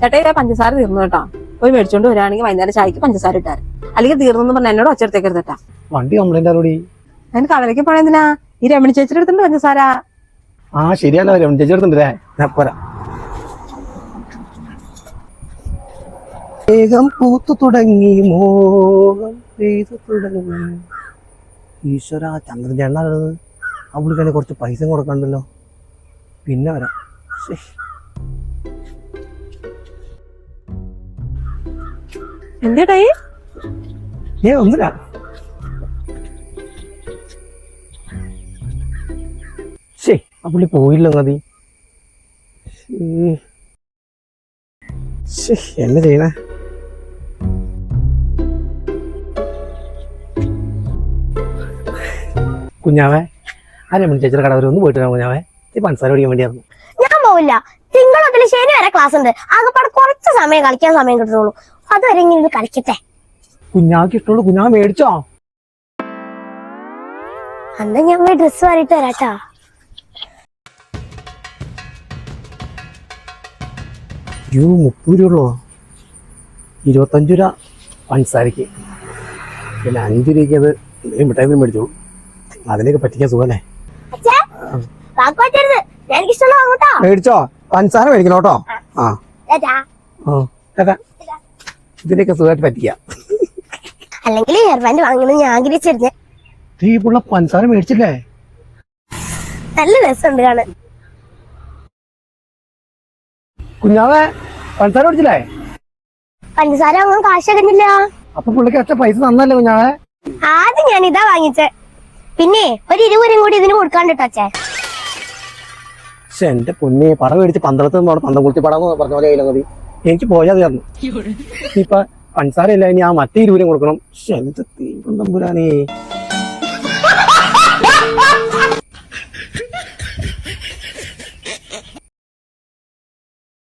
ചേട്ടാ പഞ്ചസാര തീർന്നു കേട്ടോ. പോയി മേടിച്ചോണ്ട് വരാണെങ്കിൽ വൈകുന്നേരം ചായക്ക് പഞ്ചസാര ഇട്ടാറ്. അല്ലെങ്കിൽ തീർന്നു പറഞ്ഞ എന്നോട് ഒച്ചടത്തേക്ക് എടുത്തിട്ടാ. വണ്ടി കംപ്ലൈന്റ് ആരോടി? അതിന് കവലയ്ക്ക് പോണ എന്തിനാ? ഈ രമണി ചേച്ചിയുടെ അടുത്തുണ്ട് പഞ്ചസാര. ആ ശരിയല്ലോ, രമണി ചേച്ചി എടുത്തിട്ടുണ്ടല്ലേ. ഞാൻ പോരാ. വേഗം പൂത്തു തുടങ്ങി മോഹം പെയ്തു തുടങ്ങി. ഈശ്വര, ചന്ദ്രചേട്ടനാ ആ പുള്ളിക്കാണെങ്കിൽ കുറച്ച് പൈസ കൊടുക്കണ്ടല്ലോ. പിന്നെ വരാം. എന്തേട്ടാ ഒന്നുമില്ല. ആ പുള്ളി പോയില്ലോ മതി. എന്നെ ചെയ്യണേ. കുഞ്ഞാവേ, ആ രമണി ചേച്ചിയുടെ കട വരെ ഒന്ന് പോയിട്ട് കുഞ്ഞാവേ. ഈ പഞ്ചസാര ഓടിക്കാൻ വേണ്ടിയായിരുന്നു. ഞാൻ പോവില്ല. തിങ്കൾ മുതൽ ശനി വരെ ക്ലാസ് ഉണ്ട്. ആകെപ്പാടെ കുറച്ച് സമയം കളിക്കാൻ സമയം കിട്ടുള്ളൂ. അതുവരെ ഇങ്ങനെ കളിക്കട്ടെ. കുഞ്ഞാക്ക് ഇഷ്ടമുള്ളൂ. കുഞ്ഞാവ് മേടിച്ചോ? അന്ന് ഞാൻ പോയി ഡ്രസ് മാറിയിട്ട് വരാട്ടാ. അയ്യോ, 30 രൂപ ഉള്ളോ? 25 രൂപ പഞ്ചസാരക്ക്, പിന്നെ 5 രൂപയ്ക്ക് അത് മിഠായി മേടിച്ചോളൂ. അതിനൊക്കെ പറ്റിക്കാൻ സുഖല്ലേ? മേടിച്ചോ? പഞ്ചസാര മേടിക്കണം കേട്ടോ. ഇതിനൊക്കെ സുഖമായിട്ട് പറ്റിക്കാം. അല്ലെങ്കിൽ ഹെയർ ബാൻഡ് വാങ്ങണം ഞാൻ ആഗ്രഹിച്ചിരുന്നേ. ഈ പുള്ള പഞ്ചസാര മേടിച്ചില്ലേ? നല്ല രസമുണ്ട് കാണാൻ. കുഞ്ഞാവേ, പഞ്ചസാര മേടിച്ചില്ലേ? പഞ്ചസാര വാങ്ങാൻ കാശാക്കുന്നില്ല. അപ്പൊ പുള്ളിക്ക് അച്ഛൻ പൈസ തന്നല്ലേ കുഞ്ഞാവേ? ആദ്യം ഞാൻ ഇതാ വാങ്ങിച്ചേ. പിന്നെ ഒരു 20 രൂപ കൂടി ഇതിന് കൊടുക്കാണ്ടിട്ടോ അച്ഛൻ. എന്റെ പൊന്നെ, പറ മേടിച്ച് പന്തളത്ത് പന്തം കുളത്തി പടാന്ന് പറഞ്ഞ പോലെ മതി. എനിക്ക് പോയാൽ തന്നു. ഇപ്പൊ പഞ്ചസാര ഇല്ല, ഇനി ആ മറ്റേ 20 രൂപ കൊടുക്കണം. എന്ത് തീവ്രം തമ്പുരാനേ.